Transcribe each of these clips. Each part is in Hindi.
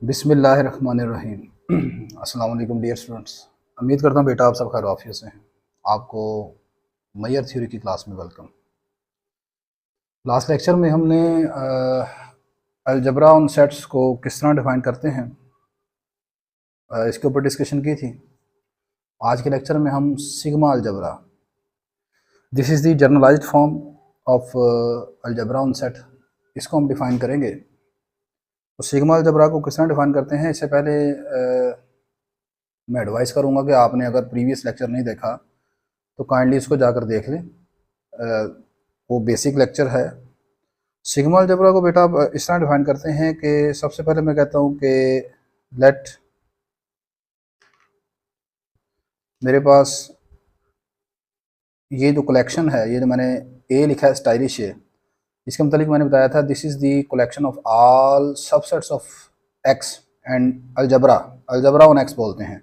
बिस्मिल्लाहिर्रहमानिर्रहीम। अस्सलाम वालेकुम डियर स्टूडेंट्स। उम्मीद करता हूँ बेटा आप सब खैर आफियत से हैं। आपको मैयर थ्योरी की क्लास में वेलकम। लास्ट लेक्चर में हमने अलजबरा ऑन सेट्स को किस तरह डिफाइन करते हैं इसके ऊपर डिस्कशन की थी। आज के लेक्चर में हम sigma algebra, this is the generalised form of algebra on set, इसको हम डिफ़ाइन करेंगे। तो सिग्मा अलजबरा को किस तरह डिफ़ाइन करते हैं, इससे पहले मैं एडवाइस करूँगा कि आपने अगर प्रीवियस लेक्चर नहीं देखा तो काइंडली इसको जाकर देख लें। वो बेसिक लेक्चर है। सिग्मा अलजेब्रा को बेटा आप इस तरह डिफाइन करते हैं कि सबसे पहले मैं कहता हूँ कि लेट मेरे पास ये जो कलेक्शन है, ये जो मैंने ए लिखा है स्टाइलिश है, इसके मतलब मैंने बताया था this is the collection of all subsets of X and algebra, algebra on X बोलते हैं।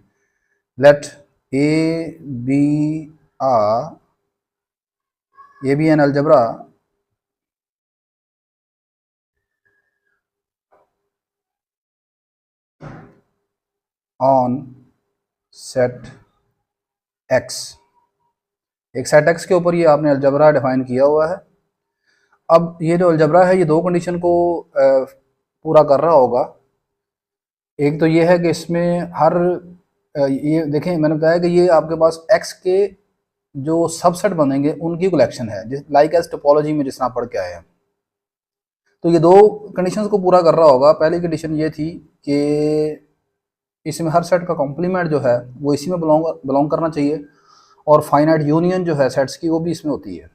लेट ए बी आ ये भी an algebra on set X. एक सेट एक्स के ऊपर ये आपने अलजबरा डिफाइन किया हुआ है। अब ये जो अलजबरा है ये दो कंडीशन को पूरा कर रहा होगा। एक तो ये है कि इसमें हर ये देखें, मैंने बताया कि ये आपके पास एक्स के जो सबसेट बनेंगे उनकी कलेक्शन है, जिस लाइक एज टोपोलॉजी में जिस तरह पढ़ के आए हैं। तो ये दो कंडीशंस को पूरा कर रहा होगा। पहली कंडीशन ये थी कि इसमें हर सेट का कॉम्प्लीमेंट जो है वो इसी में बिलोंग करना चाहिए, और फाइनाइट यूनियन जो है सेट्स की वो भी इसमें होती है।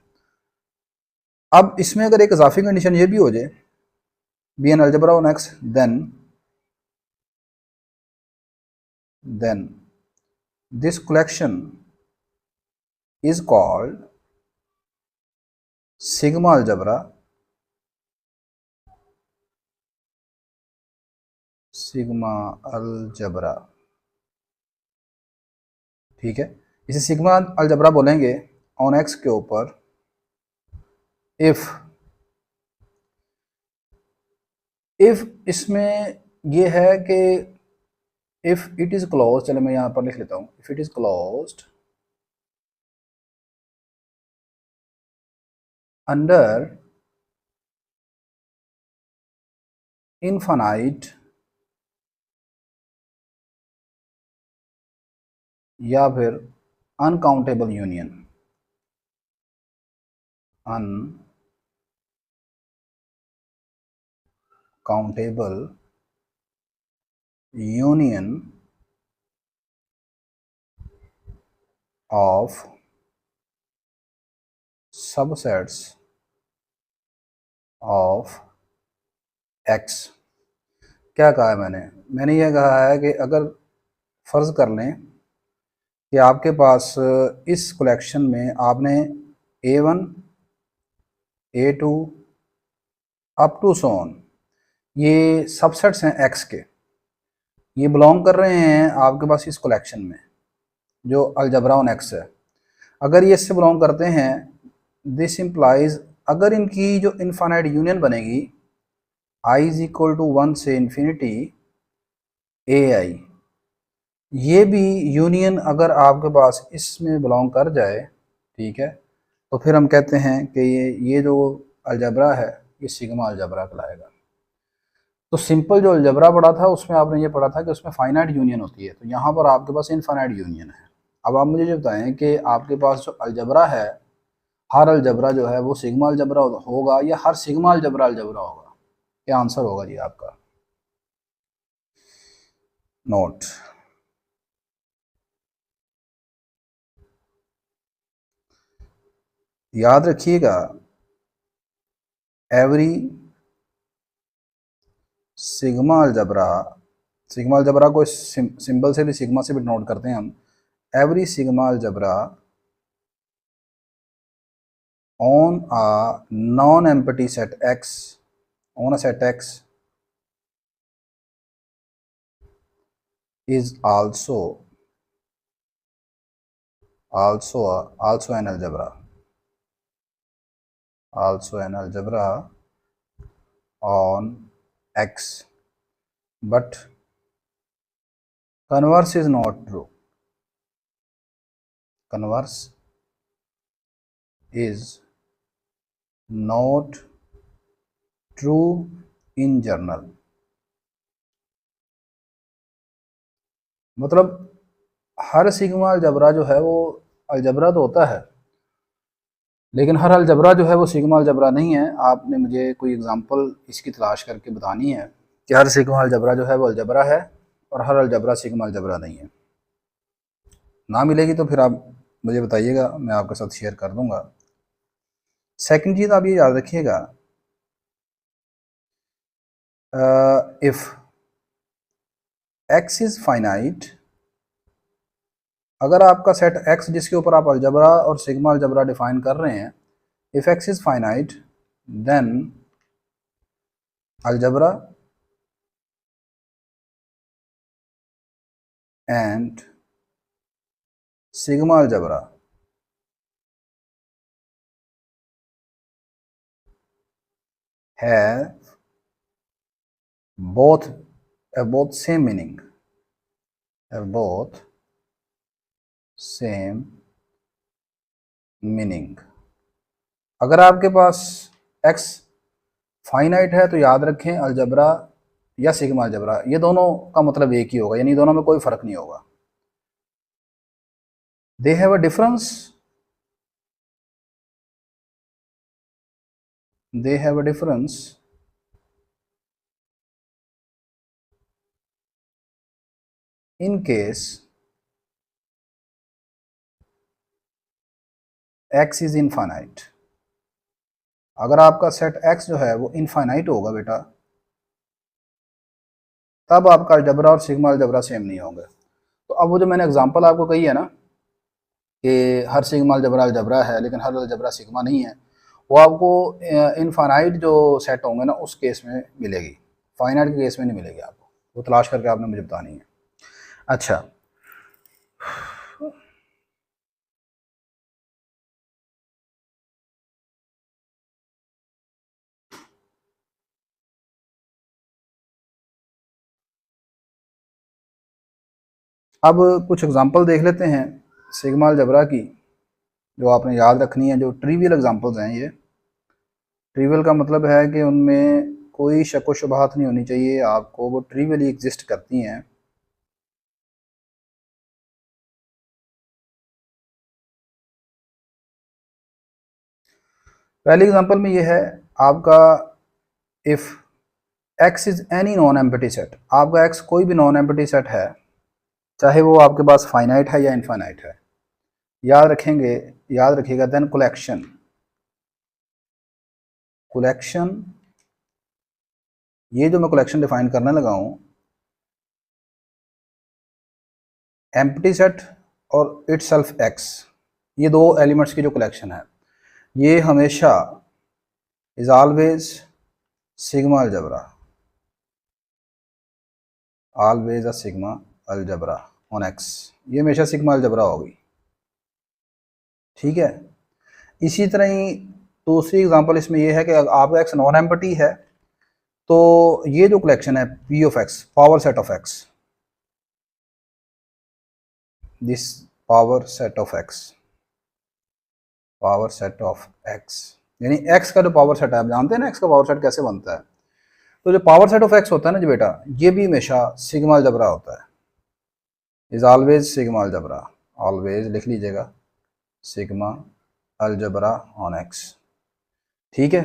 अब इसमें अगर एक इजाफी कंडीशन ये भी हो जाए, B an algebra on X, then this collection is called sigma algebra, sigma algebra। ठीक है, इसे सिग्मा अलजबरा बोलेंगे ऑन एक्स के ऊपर इफ इसमें ये है कि इफ इट इज क्लोज, चलो मैं यहां पर लिख लेता हूं, if it is closed under infinite या फिर uncountable union, uncountable union of subsets of x। क्या कहा है मैंने ये कहा है कि अगर फ़र्ज़ कर लें कि आपके पास इस कलेक्शन में आपने A1 A2 अप टू सोन ये सबसेट्स हैं x के, ये बिलोंग कर रहे हैं आपके पास इस कलेक्शन में जो अलजबरा ऑन एक्स है। अगर ये इससे बिलोंग करते हैं, दिस इम्प्लाइज अगर इनकी जो इनफाइनाइट यूनियन बनेगी i इज इक्वल टू 1 से इन्फिनिटी ए आई, ये भी यूनियन अगर आपके पास इसमें बिलोंग कर जाए, ठीक है, तो फिर हम कहते हैं कि ये जो अलजबरा है ये सिग्मा अलजबरा कहलाएगा। तो सिंपल जो अलजबरा पढ़ा था उसमें आपने ये पढ़ा था कि उसमें फाइनाइट यूनियन होती है, तो यहाँ पर आपके पास इनफाइनाइट यूनियन है। अब आप मुझे ये बताएं कि आपके पास जो अलजबरा है, हर अलजबरा जो है वो सिग्मा अलजबरा होगा या हर सिग्मा अलजबरा अलजबरा होगा? क्या आंसर होगा जी आपका? नोट, याद रखिएगा, every sigma algebra, sigma algebra को इस सिंबल से भी, सिग्मा से भी नोट करते हैं हम, every sigma algebra on a non empty set x, on a set x is also an algebra, also an algebra on x। but converse is not true. Converse is not true in general. मतलब हर सिग्मा अलजबरा जो है वो अलजबरा तो होता है, लेकिन हर अलजबरा जो है वो सिग्मा अलजबरा नहीं है। आपने मुझे कोई एग्जांपल इसकी तलाश करके बतानी है कि हर सिग्मा अलजबरा जो है वो अलजबरा है और हर अलजबरा सिग्मा अलजबरा नहीं है। ना मिलेगी तो फिर आप मुझे बताइएगा, मैं आपके साथ शेयर कर दूंगा। सेकंड चीज़ आप ये याद रखिएगा, इफ़ x इज़ फाइनाइट, अगर आपका सेट x जिसके ऊपर आप अलजबरा और सिग्मा अलजबरा डिफाइन कर रहे हैं, if x is finite then algebra and sigma algebra have both same meaning, have both same meaning। अगर आपके पास x फाइनाइट है तो याद रखें अलजबरा या सिग्मा अलजबरा ये दोनों का मतलब एक ही होगा, यानी दोनों में कोई फर्क नहीं होगा। They have a difference, they have a difference in case x is infinite। अगर आपका सेट x जो है वो इनफाइनाइट होगा बेटा, तब आपका अलजबरा और सिग्मा अलजबरा सेम नहीं होंगे। तो अब वो जो मैंने एग्जांपल आपको कही है ना कि हर सिग्मा अलजबरा अलजबरा है लेकिन हर अलजबरा सिग्मा नहीं है, वो आपको इनफाइनाइट जो सेट होंगे ना उस केस में मिलेगी, फाइनाइट के केस में नहीं मिलेगी आपको। वो तलाश करके आपने मुझे बतानी है। अच्छा, अब कुछ एग्जांपल देख लेते हैं सिग्मा अलजबरा की, जो आपने याद रखनी है, जो ट्रिवियल एग्जांपल्स हैं। ये ट्रिवियल का मतलब है कि उनमें कोई शक व शुबहात नहीं होनी चाहिए आपको, वो ट्रिवियली एग्जिस्ट करती हैं। पहली एग्जांपल में ये है आपका, if x is any non empty set, आपका x कोई भी नॉन एम्प्टी सेट है, चाहे वो आपके पास फाइनाइट है या इनफाइनाइट है, याद रखिएगा देन कलेक्शन ये जो मैं कलेक्शन डिफाइन करने लगा हूँ, एम्प्टी सेट और इटसेल्फ x, ये दो एलिमेंट्स की जो कलेक्शन है, ये हमेशा is always sigma algebra, always a sigma algebra on x, ये हमेशा सिग्मा अलजबरा होगी। ठीक है, इसी तरह ही दूसरी एग्जांपल इसमें ये है कि आपका x नॉन एम्प्टी है, तो ये जो कलेक्शन है p of x, power set of x, this power set of x, यानी x का जो पावर सेट है, आप जानते हैं ना x का पावर सेट कैसे बनता है, तो जो पावर सेट ऑफ x होता है ना जी बेटा, ये भी हमेशा सिग्मा अलजबरा होता है, is always sigma algebra, always लिख लीजिएगा सिग्मा अलजबरा ऑन x। ठीक है,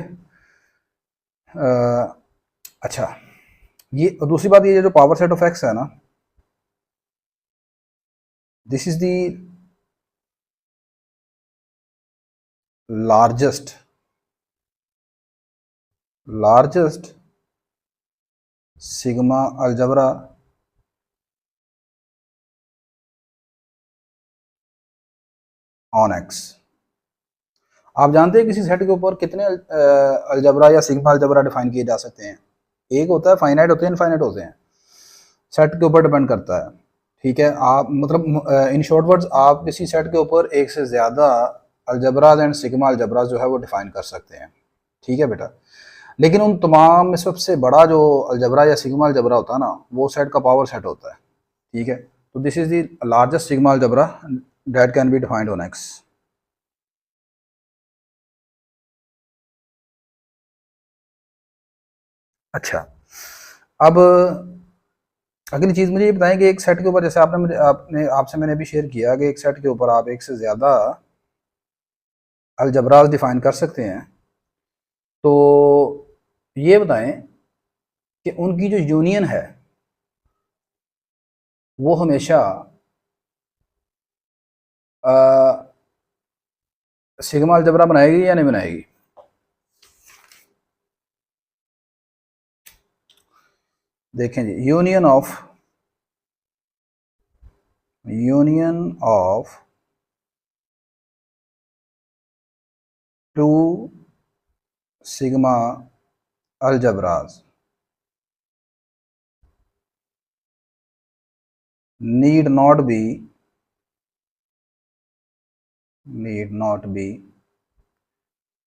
अच्छा, ये दूसरी बात, ये जो पावर सेट ऑफ x है ना, this is the largest sigma algebra on x। आप जानते हैं किसी सेट के ऊपर कितने अलजबरा या सिग्मा अलजबरा डिफाइन किए जा सकते हैं? एक होता है, फाइनाइट होते हैं, इनफाइनाइट होते हैं, सेट के ऊपर डिपेंड करता है। ठीक है, आप मतलब इन शॉर्ट वर्ड्स आप किसी सेट के ऊपर एक से ज़्यादा अलजबराज एंड सिग्मा अलजबराज जो है वो डिफाइन कर सकते हैं। ठीक है बेटा, लेकिन उन तमाम में सबसे बड़ा जो अलजबरा या सिग्मा अलजबरा होता है ना, वो सेट का पावर सेट होता है। ठीक है, तो this is the largest sigma algebra that can be defined on x. अच्छा, अब अगली चीज़ मुझे ये बताएं कि एक सेट के ऊपर, जैसे आपसे मैंने अभी शेयर किया कि एक सेट के ऊपर आप एक से ज़्यादा अलजबराज डिफाइन कर सकते हैं, तो ये बताएं कि उनकी जो यूनियन है वो हमेशा सिग्मा अलजबरा बनाएगी या नहीं बनाएगी। देखें जी, union of two sigma algebras need not be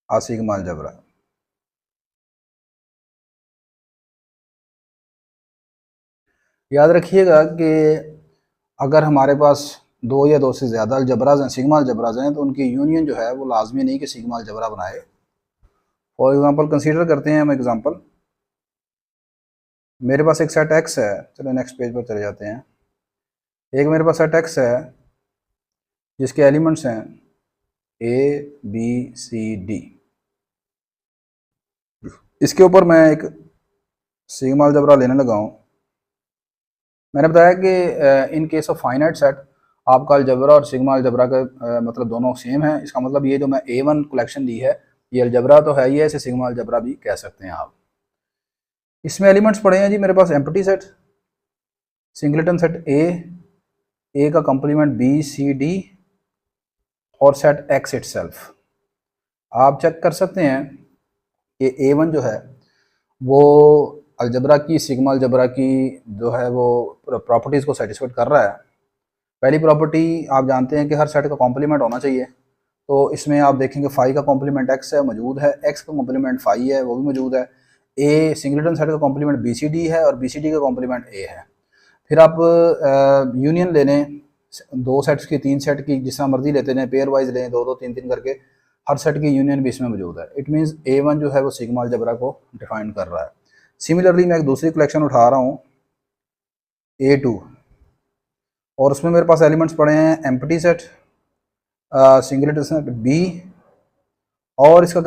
a sigma algebra। याद रखिएगा कि अगर हमारे पास दो या दो से ज़्यादा अलजबराज हैं, सिग्मा अलजबराज हैं, तो उनकी यूनियन जो है वो लाजमी नहीं कि सिग्मा अलजबरा बनाए। फॉर एग्जांपल कंसीडर करते हैं हम एग्जांपल, मेरे पास एक सेट एक्स है, चलो नेक्स्ट पेज पर चले जाते हैं। एक मेरे पास सेट एक्स है जिसके एलिमेंट्स हैं ए बी सी डी। इसके ऊपर मैं एक सिग्मा अलजबरा लेने लगा हूँ। मैंने बताया कि in case of finite set आपका अलजबरा और सिग्मा अलजबरा का मतलब दोनों सेम है। इसका मतलब ये जो मैं A1 कलेक्शन ली है, ये अलजबरा तो है ही है, इसे सिग्मा अलजबरा भी कह सकते हैं आप। इसमें एलिमेंट्स पड़े हैं जी मेरे पास empty set, singleton set A का कॉम्प्लीमेंट बी सी डी और सेट एक्स इटसेल्फ। आप चेक कर सकते हैं कि A1 जो है वो अलजबरा की, सिग्मा अलजबरा की जो है वो प्रॉपर्टीज़ को सेटिस्फाइड कर रहा है। पहली प्रॉपर्टी आप जानते हैं कि हर सेट का कॉम्प्लीमेंट होना चाहिए, तो इसमें आप देखेंगे फाई का कॉम्प्लीमेंट एक्स है, मौजूद है, एक्स का कॉम्प्लीमेंट फाई है, वो भी मौजूद है। ए सिंगलेटन सेट का कॉम्प्लीमेंट बी सी डी है और बी सी डी का कॉम्प्लीमेंट ए है। फिर आप यूनियन ले लें दो सेट्स की, तीन सेट की, जिस तरह मर्जी लेते हैं, पेयर वाइज लें, दो दो तीन तीन करके, हर सेट की यूनियन भी इसमें मौजूद है। इट मीन्स A1 जो है वो सिग्मा अलजबरा को डिफाइन कर रहा है। सिमिलरली मैं एक दूसरी कलेक्शन उठा रहा हूँ A2, और उसमें मेरे पास एलिमेंट्स पड़े हैं empty set, singleton set B, और इसका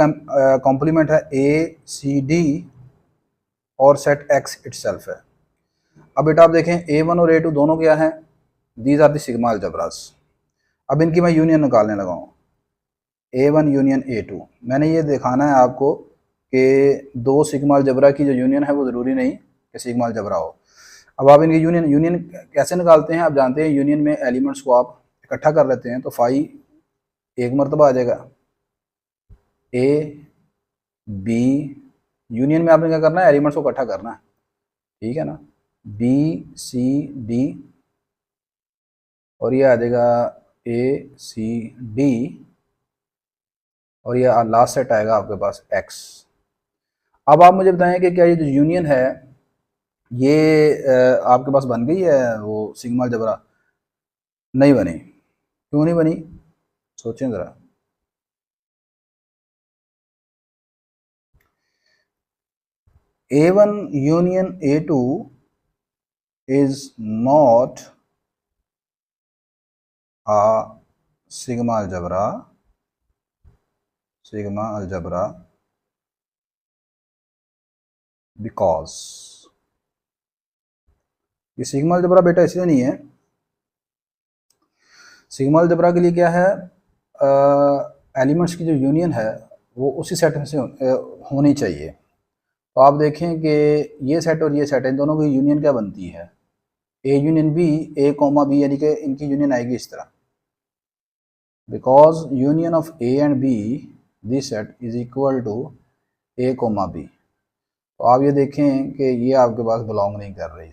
कॉम्प्लीमेंट है ए सी डी और सेट एक्स इटसेल्फ है। अब बेटा आप देखें A1 और A2 दोनों क्या हैं, दीज आर द सिग्मा अलजबरास। अब इनकी मैं यूनियन निकालने लगा हूँ, A1 यूनियन A2। मैंने ये दिखाना है आपको कि दो सिग्मा अलजबरा की जो यूनियन है वो ज़रूरी नहीं कि सिग्मा अलजबरा हो। अब आप इनकी यूनियन कैसे निकालते हैं, आप जानते हैं यूनियन में एलिमेंट्स को आप इकट्ठा कर लेते हैं, तो फाई एक मरतबा आ जाएगा, ए बी, यूनियन में आपने क्या करना है, एलिमेंट्स को इकट्ठा करना है, ठीक है ना, बी सी डी, और ये आ जाएगा ए सी डी, और ये लास्ट सेट आएगा आपके पास एक्स। अब आप मुझे बताएं कि क्या ये जो यूनियन है ये आपके पास बन गई है वो सिग्मा अलजबरा। नहीं बनी। क्यों नहीं बनी, सोचें ज़रा। A1 union A2 is not a sigma algebra because, ये सिग्मा अलजबरा बेटा इसलिए नहीं है। सिग्मा अलजबरा के लिए क्या है, एलिमेंट्स की जो यूनियन है वो उसी सेट में से होनी चाहिए। तो आप देखें कि ये सेट और ये सेट, इन दोनों की यूनियन क्या बनती है, A union B, A comma B, यानी कि इनकी यूनियन आएगी इस तरह, because union of A and B this set is equal to A comma B. तो आप ये देखें कि ये आपके पास बिलोंग नहीं कर रही,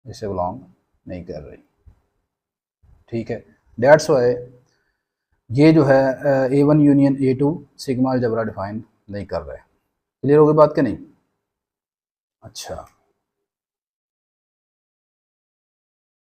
इसे बिलोंग नहीं कर रही, ठीक है। डेट्स वाई ये जो है A1 union A2 sigma algebra define नहीं कर रहे। क्लियर होगी बात कि नहीं? अच्छा,